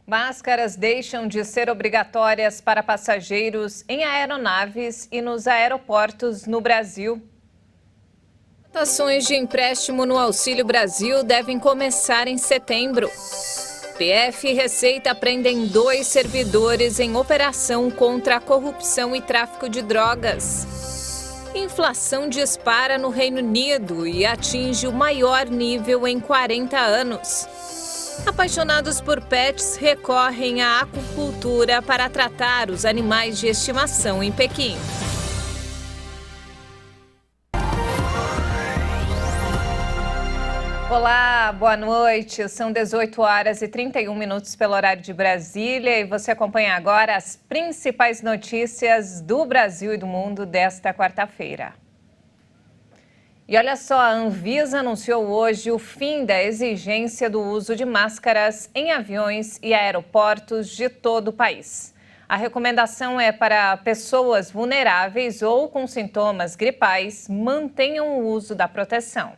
Máscaras deixam de ser obrigatórias para passageiros em aeronaves e nos aeroportos no Brasil. Cotações de empréstimo no Auxílio Brasil devem começar em setembro. PF e Receita prendem 2 servidores em operação contra a corrupção e tráfico de drogas. Inflação dispara no Reino Unido e atinge o maior nível em 40 anos. Apaixonados por pets recorrem à acupuntura para tratar os animais de estimação em Pequim. Olá, boa noite. São 18 horas e 31 minutos pelo horário de Brasília e você acompanha agora as principais notícias do Brasil e do mundo desta quarta-feira. E olha só, a Anvisa anunciou hoje o fim da exigência do uso de máscaras em aviões e aeroportos de todo o país. A recomendação é para pessoas vulneráveis ou com sintomas gripais mantenham o uso da proteção.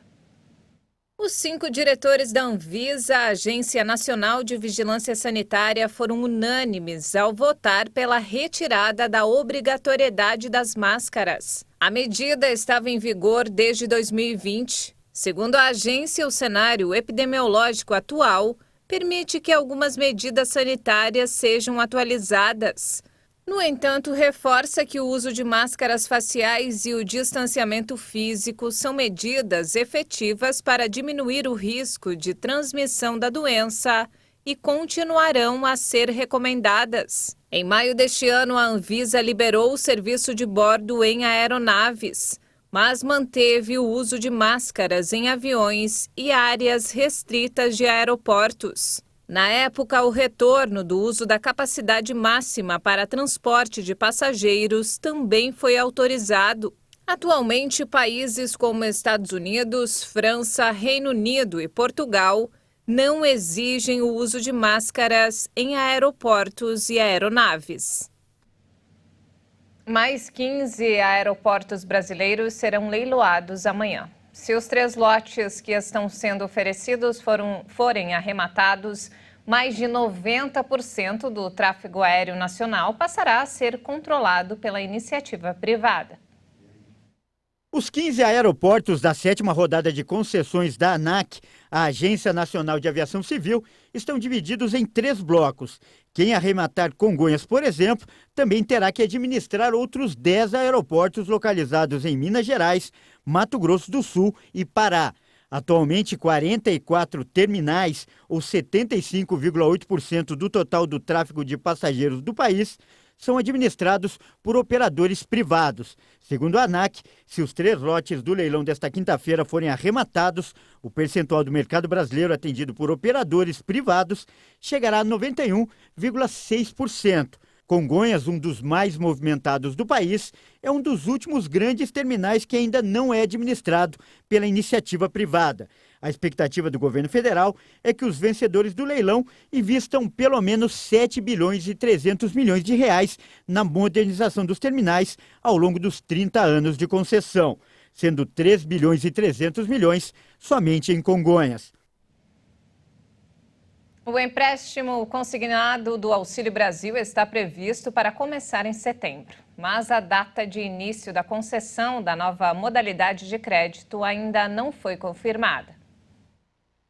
Os 5 diretores da Anvisa, a Agência Nacional de Vigilância Sanitária, foram unânimes ao votar pela retirada da obrigatoriedade das máscaras. A medida estava em vigor desde 2020. Segundo a agência, o cenário epidemiológico atual permite que algumas medidas sanitárias sejam atualizadas. No entanto, reforça que o uso de máscaras faciais e o distanciamento físico são medidas efetivas para diminuir o risco de transmissão da doença e continuarão a ser recomendadas. Em maio deste ano, a Anvisa liberou o serviço de bordo em aeronaves, mas manteve o uso de máscaras em aviões e áreas restritas de aeroportos. Na época, o retorno do uso da capacidade máxima para transporte de passageiros também foi autorizado. Atualmente, países como Estados Unidos, França, Reino Unido e Portugal não exigem o uso de máscaras em aeroportos e aeronaves. Mais 15 aeroportos brasileiros serão leiloados amanhã. Se os 3 lotes que estão sendo oferecidos forem arrematados, mais de 90% do tráfego aéreo nacional passará a ser controlado pela iniciativa privada. Os 15 aeroportos da 7ª rodada de concessões da ANAC, a Agência Nacional de Aviação Civil, estão divididos em 3 blocos. Quem arrematar Congonhas, por exemplo, também terá que administrar outros 10 aeroportos localizados em Minas Gerais, Mato Grosso do Sul e Pará. Atualmente, 44 terminais, ou 75,8% do total do tráfego de passageiros do país, são administrados por operadores privados. Segundo a ANAC, se os 3 lotes do leilão desta quinta-feira forem arrematados, o percentual do mercado brasileiro atendido por operadores privados chegará a 91,6%. Congonhas, um dos mais movimentados do país, é um dos últimos grandes terminais que ainda não é administrado pela iniciativa privada. A expectativa do governo federal é que os vencedores do leilão invistam pelo menos 7 bilhões e 300 milhões de reais na modernização dos terminais ao longo dos 30 anos de concessão, sendo 3 bilhões e 300 milhões somente em Congonhas. O empréstimo consignado do Auxílio Brasil está previsto para começar em setembro, mas a data de início da concessão da nova modalidade de crédito ainda não foi confirmada.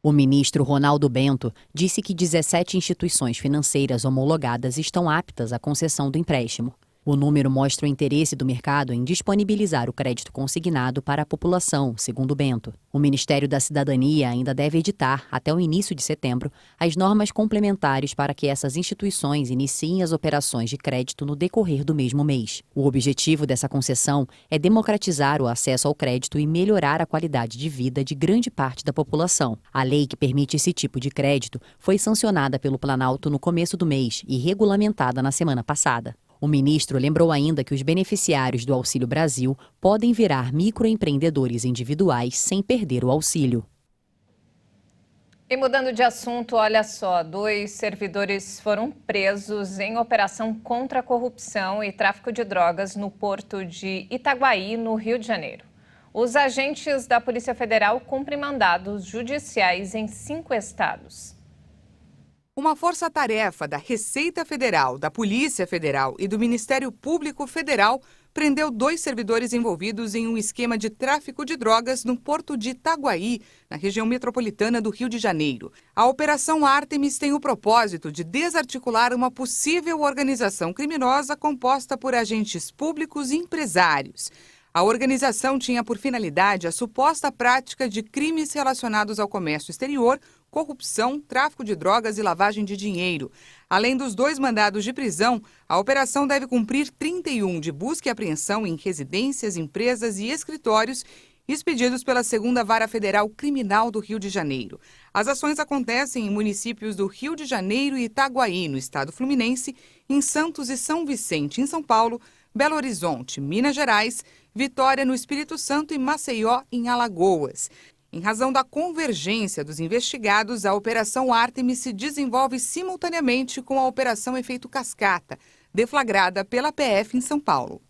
O ministro Ronaldo Bento disse que 17 instituições financeiras homologadas estão aptas à concessão do empréstimo. O número mostra o interesse do mercado em disponibilizar o crédito consignado para a população, segundo Bento. O Ministério da Cidadania ainda deve editar, até o início de setembro, as normas complementares para que essas instituições iniciem as operações de crédito no decorrer do mesmo mês. O objetivo dessa concessão é democratizar o acesso ao crédito e melhorar a qualidade de vida de grande parte da população. A lei que permite esse tipo de crédito foi sancionada pelo Planalto no começo do mês e regulamentada na semana passada. O ministro lembrou ainda que os beneficiários do Auxílio Brasil podem virar microempreendedores individuais sem perder o auxílio. E mudando de assunto, olha só, 2 servidores foram presos em operação contra a corrupção e tráfico de drogas no porto de Itaguaí, no Rio de Janeiro. Os agentes da Polícia Federal cumprem mandados judiciais em 5 estados. uma força-tarefa da Receita Federal, da Polícia Federal e do Ministério Público Federal prendeu 2 servidores envolvidos em um esquema de tráfico de drogas no porto de Itaguaí, na região metropolitana do Rio de Janeiro. A Operação Ártemis tem o propósito de desarticular uma possível organização criminosa composta por agentes públicos e empresários. A organização tinha por finalidade a suposta prática de crimes relacionados ao comércio exterior, corrupção, tráfico de drogas e lavagem de dinheiro. Além dos 2 mandados de prisão, a operação deve cumprir 31 de busca e apreensão em residências, empresas e escritórios expedidos pela 2ª Vara Federal Criminal do Rio de Janeiro. As ações acontecem em municípios do Rio de Janeiro e Itaguaí, no estado fluminense, em Santos e São Vicente, em São Paulo, Belo Horizonte, Minas Gerais, Vitória, no Espírito Santo e Maceió, em Alagoas. Em razão da convergência dos investigados, a Operação Ártemis se desenvolve simultaneamente com a Operação Efeito Cascata, deflagrada pela PF em São Paulo.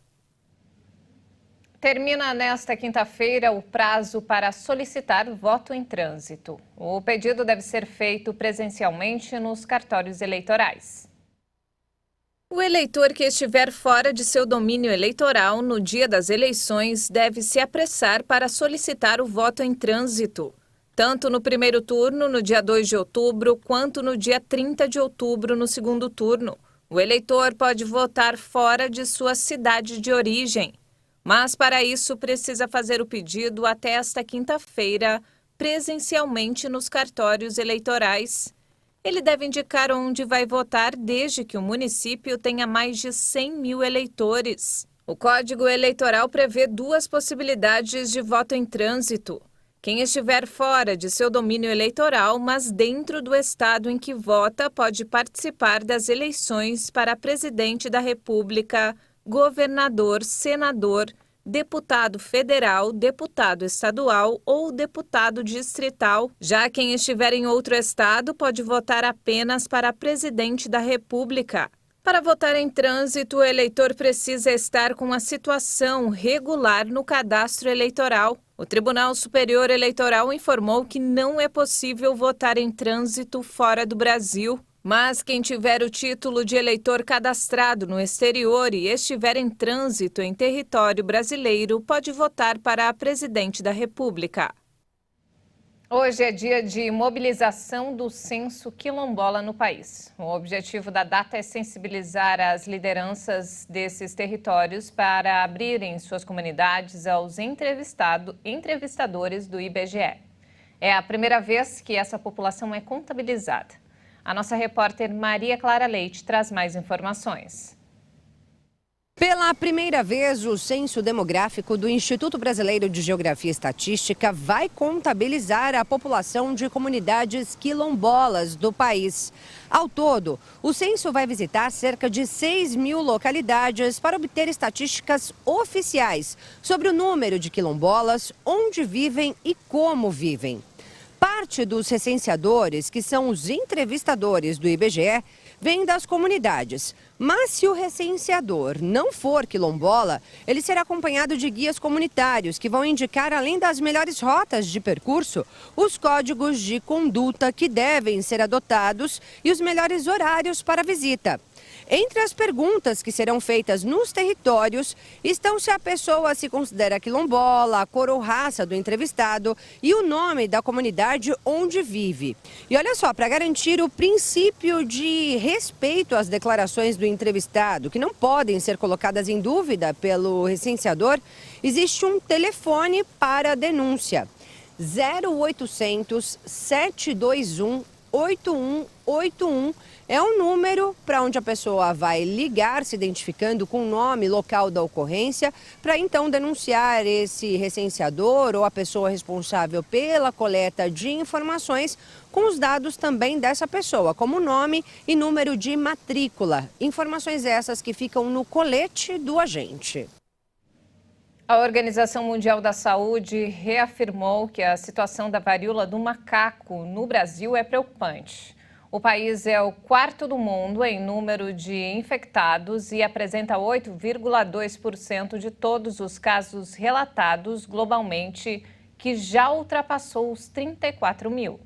Termina nesta quinta-feira o prazo para solicitar voto em trânsito. O pedido deve ser feito presencialmente nos cartórios eleitorais. O eleitor que estiver fora de seu domínio eleitoral no dia das eleições deve se apressar para solicitar o voto em trânsito, tanto no primeiro turno, no dia 2 de outubro, quanto no dia 30 de outubro, no segundo turno. O eleitor pode votar fora de sua cidade de origem, mas para isso precisa fazer o pedido até esta quinta-feira, presencialmente nos cartórios eleitorais. Ele deve indicar onde vai votar desde que o município tenha mais de 100 mil eleitores. O Código Eleitoral prevê 2 possibilidades de voto em trânsito. Quem estiver fora de seu domínio eleitoral, mas dentro do estado em que vota, pode participar das eleições para presidente da República, governador, senador, deputado federal, deputado estadual ou deputado distrital. Já quem estiver em outro estado pode votar apenas para presidente da República. Para votar em trânsito, o eleitor precisa estar com a situação regular no cadastro eleitoral. O Tribunal Superior Eleitoral informou que não é possível votar em trânsito fora do Brasil. Mas quem tiver o título de eleitor cadastrado no exterior e estiver em trânsito em território brasileiro, pode votar para a presidente da República. Hoje é dia de mobilização do censo quilombola no país. O objetivo da data é sensibilizar as lideranças desses territórios para abrirem suas comunidades aos entrevistadores do IBGE. É a primeira vez que essa população é contabilizada. A nossa repórter Maria Clara Leite traz mais informações. Pela primeira vez, o Censo Demográfico do Instituto Brasileiro de Geografia e Estatística vai contabilizar a população de comunidades quilombolas do país. Ao todo, o censo vai visitar cerca de 6 mil localidades para obter estatísticas oficiais sobre o número de quilombolas, onde vivem e como vivem. Parte dos recenseadores, que são os entrevistadores do IBGE, vem das comunidades. Mas se o recenseador não for quilombola, ele será acompanhado de guias comunitários que vão indicar, além das melhores rotas de percurso, os códigos de conduta que devem ser adotados e os melhores horários para a visita. Entre as perguntas que serão feitas nos territórios estão se a pessoa se considera quilombola, a cor ou raça do entrevistado e o nome da comunidade onde vive. E olha só, para garantir o princípio de respeito às declarações do entrevistado, que não podem ser colocadas em dúvida pelo recenseador, existe um telefone para a denúncia: 0800 721 8181. É um número para onde a pessoa vai ligar, se identificando com o nome local da ocorrência, para então denunciar esse recenseador ou a pessoa responsável pela coleta de informações, com os dados também dessa pessoa, como nome e número de matrícula. Informações essas que ficam no colete do agente. A Organização Mundial da Saúde reafirmou que a situação da varíola do macaco no Brasil é preocupante. O país é o 4º do mundo em número de infectados e apresenta 8,2% de todos os casos relatados globalmente, que já ultrapassou os 34 mil.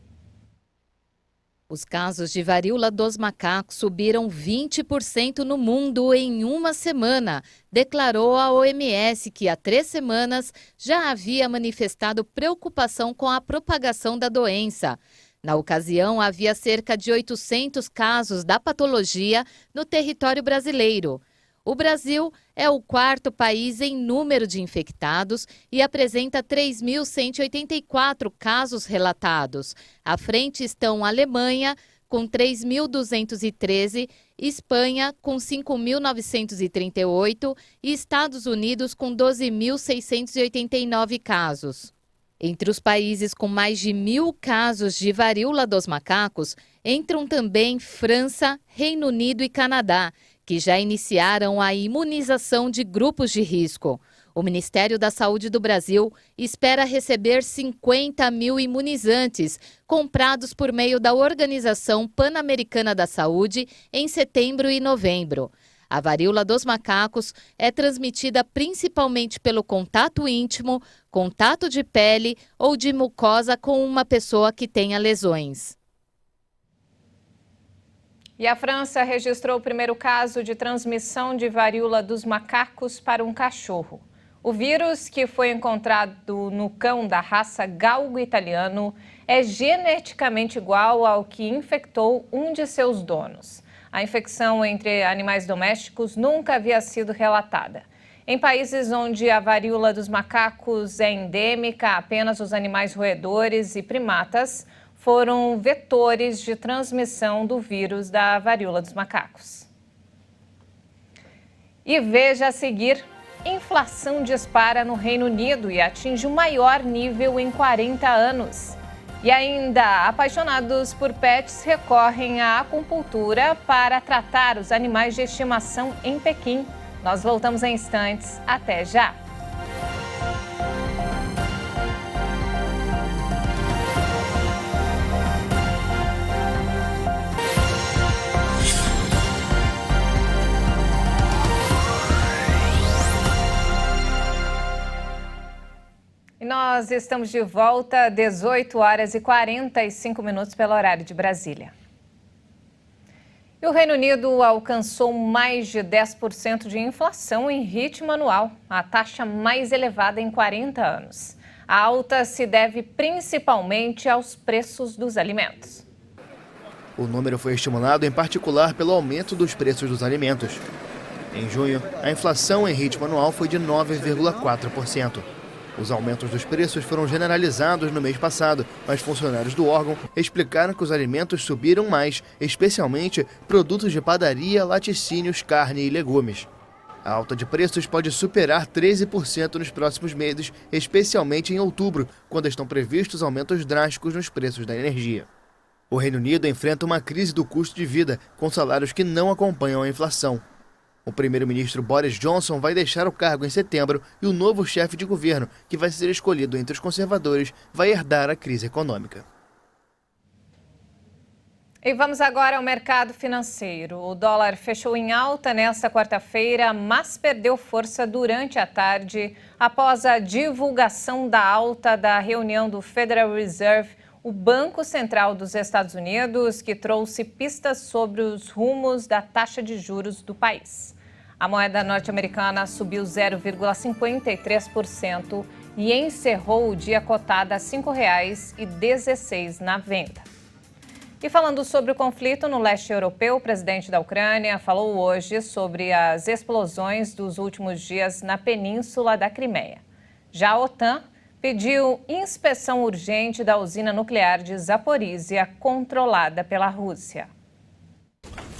Os casos de varíola dos macacos subiram 20% no mundo em uma semana, declarou a OMS, que há 3 semanas já havia manifestado preocupação com a propagação da doença. Na ocasião, havia cerca de 800 casos da patologia no território brasileiro. O Brasil é o 4º país em número de infectados e apresenta 3.184 casos relatados. À frente estão a Alemanha, com 3.213, Espanha, com 5.938 e Estados Unidos, com 12.689 casos. Entre os países com mais de 1.000 casos de varíola dos macacos, entram também França, Reino Unido e Canadá, que já iniciaram a imunização de grupos de risco. O Ministério da Saúde do Brasil espera receber 50 mil imunizantes, comprados por meio da Organização Pan-Americana da Saúde em setembro e novembro. A varíola dos macacos é transmitida principalmente pelo contato íntimo, contato de pele ou de mucosa com uma pessoa que tenha lesões. E a França registrou o primeiro caso de transmissão de varíola dos macacos para um cachorro. O vírus, que foi encontrado no cão da raça galgo italiano, é geneticamente igual ao que infectou um de seus donos. A infecção entre animais domésticos nunca havia sido relatada. Em países onde a varíola dos macacos é endêmica, apenas os animais roedores e primatas foram vetores de transmissão do vírus da varíola dos macacos. E veja a seguir, inflação dispara no Reino Unido e atinge o maior nível em 40 anos. E ainda, apaixonados por pets recorrem à acupuntura para tratar os animais de estimação em Pequim. Nós voltamos em instantes. Até já! Nós estamos de volta, 18 horas e 45 minutos pelo horário de Brasília. E o Reino Unido alcançou mais de 10% de inflação em ritmo anual, a taxa mais elevada em 40 anos. A alta se deve principalmente aos preços dos alimentos. O número foi estimulado em particular pelo aumento dos preços dos alimentos. Em junho, a inflação em ritmo anual foi de 9,4%. Os aumentos dos preços foram generalizados no mês passado, mas funcionários do órgão explicaram que os alimentos subiram mais, especialmente produtos de padaria, laticínios, carne e legumes. A alta de preços pode superar 13% nos próximos meses, especialmente em outubro, quando estão previstos aumentos drásticos nos preços da energia. O Reino Unido enfrenta uma crise do custo de vida, com salários que não acompanham a inflação. O primeiro-ministro Boris Johnson vai deixar o cargo em setembro e o novo chefe de governo, que vai ser escolhido entre os conservadores, vai herdar a crise econômica. E vamos agora ao mercado financeiro. O dólar fechou em alta nesta quarta-feira, mas perdeu força durante a tarde após a divulgação da alta da reunião do Federal Reserve, o Banco Central dos Estados Unidos, que trouxe pistas sobre os rumos da taxa de juros do país. A moeda norte-americana subiu 0,53% e encerrou o dia cotada a R$ 5,16 na venda. E falando sobre o conflito no leste europeu, o presidente da Ucrânia falou hoje sobre as explosões dos últimos dias na península da Crimeia. Já a OTAN pediu inspeção urgente da usina nuclear de Zaporízia, controlada pela Rússia.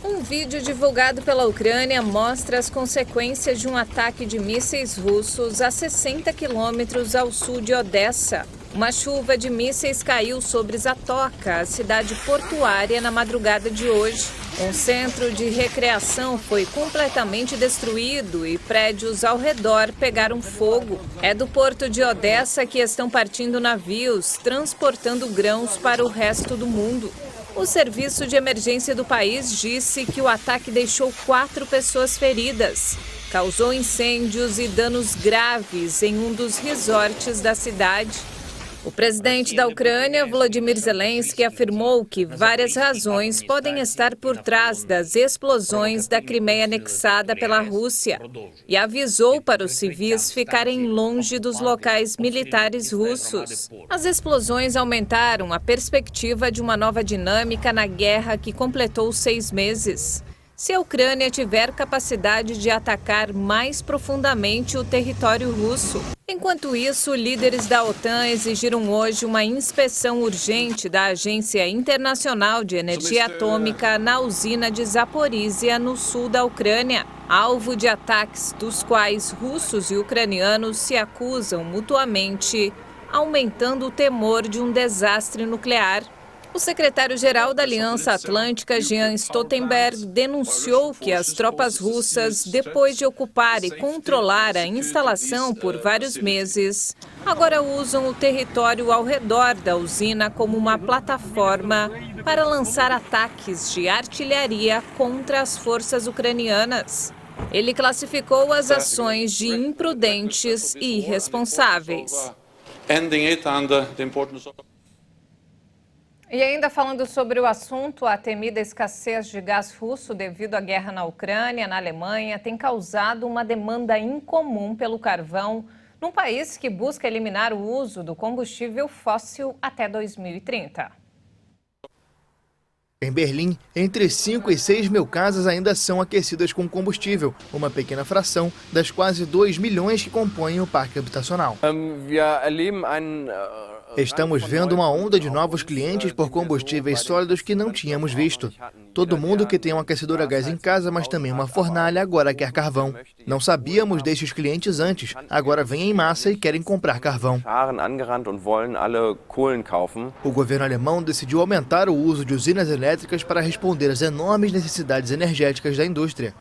Um vídeo divulgado pela Ucrânia mostra as consequências de um ataque de mísseis russos a 60 quilômetros ao sul de Odessa. Uma chuva de mísseis caiu sobre Zatoka, a cidade portuária, na madrugada de hoje. Um centro de recreação foi completamente destruído e prédios ao redor pegaram fogo. É do porto de Odessa que estão partindo navios, transportando grãos para o resto do mundo. O serviço de emergência do país disse que o ataque deixou 4 pessoas feridas. Causou incêndios e danos graves em um dos resorts da cidade. O presidente da Ucrânia, Volodymyr Zelensky, afirmou que várias razões podem estar por trás das explosões da Crimeia anexada pela Rússia e avisou para os civis ficarem longe dos locais militares russos. As explosões aumentaram a perspectiva de uma nova dinâmica na guerra que completou 6 meses. Se a Ucrânia tiver capacidade de atacar mais profundamente o território russo. Enquanto isso, líderes da OTAN exigiram hoje uma inspeção urgente da Agência Internacional de Energia Atômica na usina de Zaporizhia, no sul da Ucrânia, alvo de ataques dos quais russos e ucranianos se acusam mutuamente, aumentando o temor de um desastre nuclear. O secretário-geral da Aliança Atlântica, Jens Stoltenberg, denunciou que as tropas russas, depois de ocupar e controlar a instalação por vários meses, agora usam o território ao redor da usina como uma plataforma para lançar ataques de artilharia contra as forças ucranianas. Ele classificou as ações de imprudentes e irresponsáveis. E ainda falando sobre o assunto, a temida escassez de gás russo devido à guerra na Ucrânia, na Alemanha, tem causado uma demanda incomum pelo carvão num país que busca eliminar o uso do combustível fóssil até 2030. Em Berlim, entre 5 e 6 mil casas ainda são aquecidas com combustível, uma pequena fração das quase 2 milhões que compõem o parque habitacional. Estamos vendo uma onda de novos clientes por combustíveis sólidos que não tínhamos visto. Todo mundo que tem um aquecedor a gás em casa, mas também uma fornalha, agora quer carvão. Não sabíamos desses clientes antes, agora vêm em massa e querem comprar carvão. O governo alemão decidiu aumentar o uso de usinas elétricas para responder às enormes necessidades energéticas da indústria.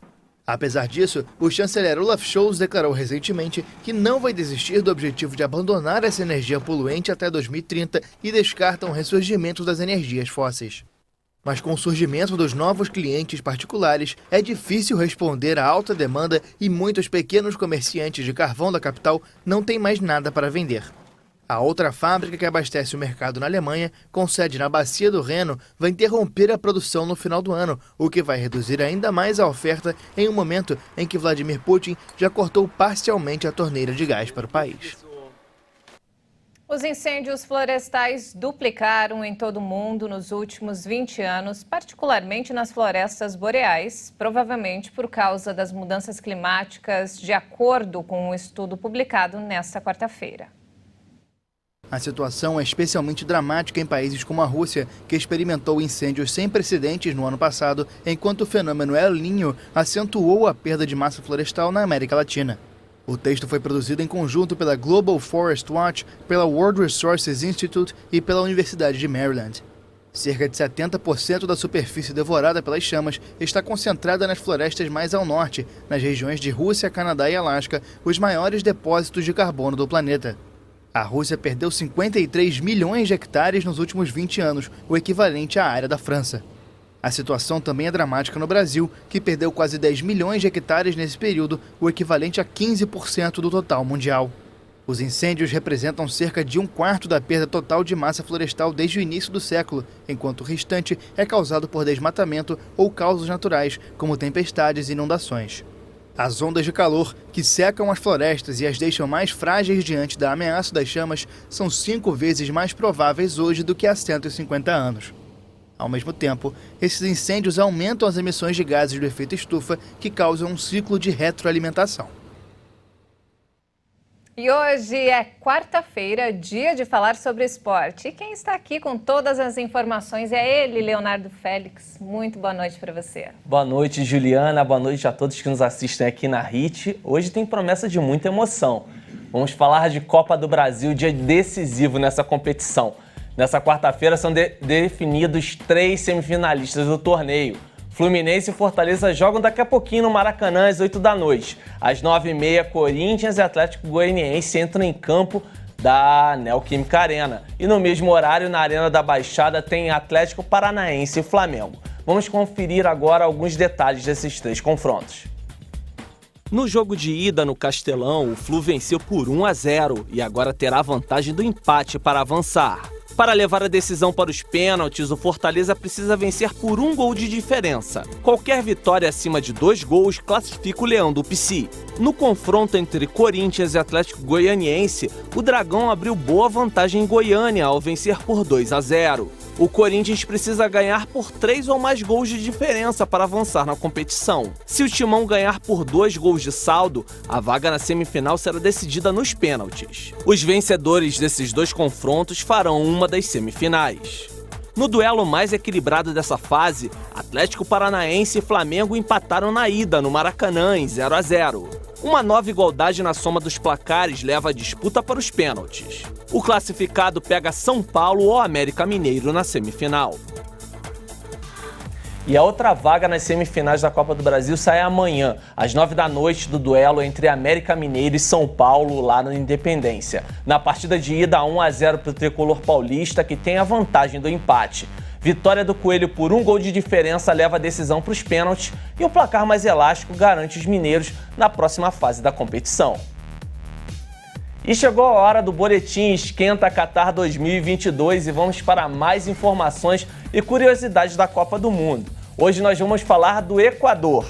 Apesar disso, o chanceler Olaf Scholz declarou recentemente que não vai desistir do objetivo de abandonar essa energia poluente até 2030 e descarta um ressurgimento das energias fósseis. Mas com o surgimento dos novos clientes particulares, é difícil responder à alta demanda e muitos pequenos comerciantes de carvão da capital não têm mais nada para vender. A outra fábrica que abastece o mercado na Alemanha, com sede na Bacia do Reno, vai interromper a produção no final do ano, o que vai reduzir ainda mais a oferta em um momento em que Vladimir Putin já cortou parcialmente a torneira de gás para o país. Os incêndios florestais duplicaram em todo o mundo nos últimos 20 anos, particularmente nas florestas boreais, provavelmente por causa das mudanças climáticas, de acordo com um estudo publicado nesta quarta-feira. A situação é especialmente dramática em países como a Rússia, que experimentou incêndios sem precedentes no ano passado, enquanto o fenômeno El Niño acentuou a perda de massa florestal na América Latina. O texto foi produzido em conjunto pela Global Forest Watch, pela World Resources Institute e pela Universidade de Maryland. Cerca de 70% da superfície devorada pelas chamas está concentrada nas florestas mais ao norte, nas regiões de Rússia, Canadá e Alasca, os maiores depósitos de carbono do planeta. A Rússia perdeu 53 milhões de hectares nos últimos 20 anos, o equivalente à área da França. A situação também é dramática no Brasil, que perdeu quase 10 milhões de hectares nesse período, o equivalente a 15% do total mundial. Os incêndios representam cerca de 1/4 da perda total de massa florestal desde o início do século, enquanto o restante é causado por desmatamento ou causas naturais, como tempestades e inundações. As ondas de calor, que secam as florestas e as deixam mais frágeis diante da ameaça das chamas, são 5 vezes mais prováveis hoje do que há 150 anos. Ao mesmo tempo, esses incêndios aumentam as emissões de gases do efeito estufa, que causam um ciclo de retroalimentação. E hoje é quarta-feira, dia de falar sobre esporte. E quem está aqui com todas as informações é ele, Leonardo Félix. Muito boa noite para você. Boa noite, Juliana. Boa noite a todos que nos assistem aqui na HIT. Hoje tem promessa de muita emoção. Vamos falar de Copa do Brasil, dia decisivo nessa competição. Nessa quarta-feira são definidos 3 semifinalistas do torneio. Fluminense e Fortaleza jogam daqui a pouquinho no Maracanã, às 8 da noite. Às 9h30, Corinthians e Atlético Goianiense entram em campo da Neoquímica Arena. E no mesmo horário, na Arena da Baixada, tem Atlético Paranaense e Flamengo. Vamos conferir agora alguns detalhes desses 3 confrontos. No jogo de ida no Castelão, o Flu venceu por 1-0 e agora terá a vantagem do empate para avançar. Para levar a decisão para os pênaltis, o Fortaleza precisa vencer por 1 gol de diferença. Qualquer vitória acima de 2 gols classifica o Leão do Pici. No confronto entre Corinthians e Atlético Goianiense, o Dragão abriu boa vantagem em Goiânia ao vencer por 2-0. O Corinthians precisa ganhar por 3 ou mais gols de diferença para avançar na competição. Se o Timão ganhar por 2 gols de saldo, a vaga na semifinal será decidida nos pênaltis. Os vencedores desses 2 confrontos farão uma das semifinais. No duelo mais equilibrado dessa fase, Atlético Paranaense e Flamengo empataram na ida no Maracanã em 0-0. Uma nova igualdade na soma dos placares leva a disputa para os pênaltis. O classificado pega São Paulo ou América Mineiro na semifinal. E a outra vaga nas semifinais da Copa do Brasil sai amanhã, às 9 da noite, do duelo entre América Mineiro e São Paulo, lá na Independência. Na partida de ida, 1-0 para o tricolor paulista, que tem a vantagem do empate. Vitória do Coelho por 1 gol de diferença leva a decisão para os pênaltis e o placar mais elástico garante os mineiros na próxima fase da competição. E chegou a hora do Boletim Esquenta Qatar 2022 e vamos para mais informações e curiosidades da Copa do Mundo. Hoje nós vamos falar do Equador.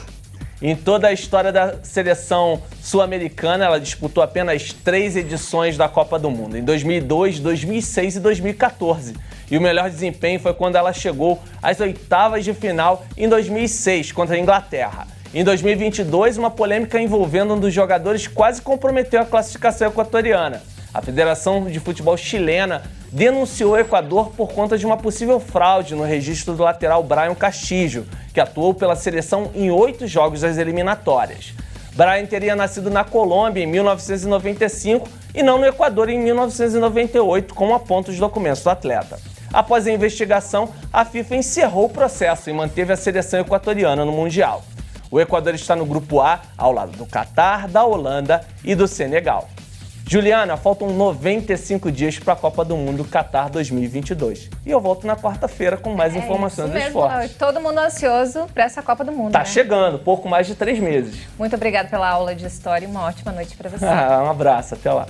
Em toda a história da seleção sul-americana, ela disputou apenas 3 edições da Copa do Mundo, em 2002, 2006 e 2014. E o melhor desempenho foi quando ela chegou às oitavas de final em 2006, contra a Inglaterra. Em 2022, uma polêmica envolvendo um dos jogadores quase comprometeu a classificação equatoriana. A Federação de Futebol chilena denunciou o Equador por conta de uma possível fraude no registro do lateral Brian Castillo, que atuou pela seleção em 8 jogos das eliminatórias. Brian teria nascido na Colômbia em 1995 e não no Equador em 1998, como apontam os documentos do atleta. Após a investigação, a FIFA encerrou o processo e manteve a seleção equatoriana no Mundial. O Equador está no Grupo A, ao lado do Catar, da Holanda e do Senegal. Juliana, faltam 95 dias para a Copa do Mundo Qatar 2022. E eu volto na quarta-feira com mais informações do esporte. Todo mundo ansioso para essa Copa do Mundo, Tá né? chegando, pouco mais de 3 meses. Muito obrigada pela aula de história e uma ótima noite para você. Um abraço, até lá.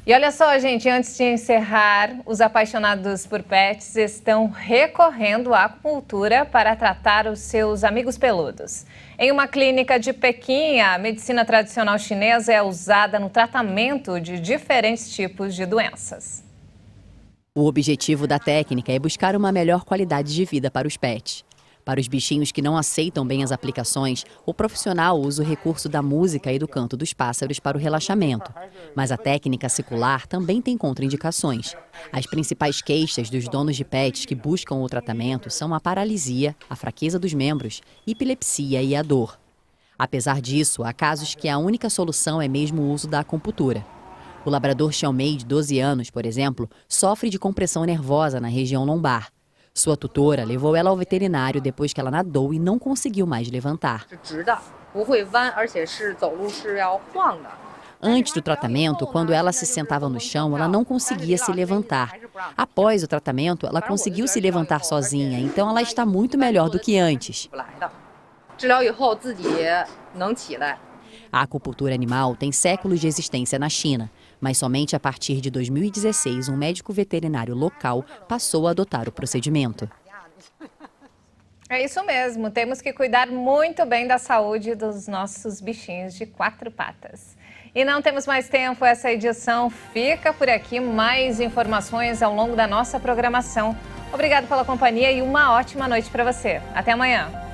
E olha só, gente, antes de encerrar, os apaixonados por pets estão recorrendo à acupuntura para tratar os seus amigos peludos. Em uma clínica de Pequim, a medicina tradicional chinesa é usada no tratamento de diferentes tipos de doenças. O objetivo da técnica é buscar uma melhor qualidade de vida para os pets. Para os bichinhos que não aceitam bem as aplicações, o profissional usa o recurso da música e do canto dos pássaros para o relaxamento. Mas a técnica acicular também tem contraindicações. As principais queixas dos donos de pets que buscam o tratamento são a paralisia, a fraqueza dos membros, epilepsia e a dor. Apesar disso, há casos que a única solução é mesmo o uso da acupuntura. O labrador Xiaomei, de 12 anos, por exemplo, sofre de compressão nervosa na região lombar. Sua tutora levou ela ao veterinário depois que ela nadou e não conseguiu mais levantar. Antes do tratamento, quando ela se sentava no chão, ela não conseguia se levantar. Após o tratamento, ela conseguiu se levantar sozinha, então ela está muito melhor do que antes. A acupuntura animal tem séculos de existência na China, mas somente a partir de 2016 um médico veterinário local passou a adotar o procedimento. É isso mesmo, temos que cuidar muito bem da saúde dos nossos bichinhos de 4 patas. E não temos mais tempo, essa edição fica por aqui. Mais informações ao longo da nossa programação. Obrigado pela companhia e uma ótima noite para você. Até amanhã.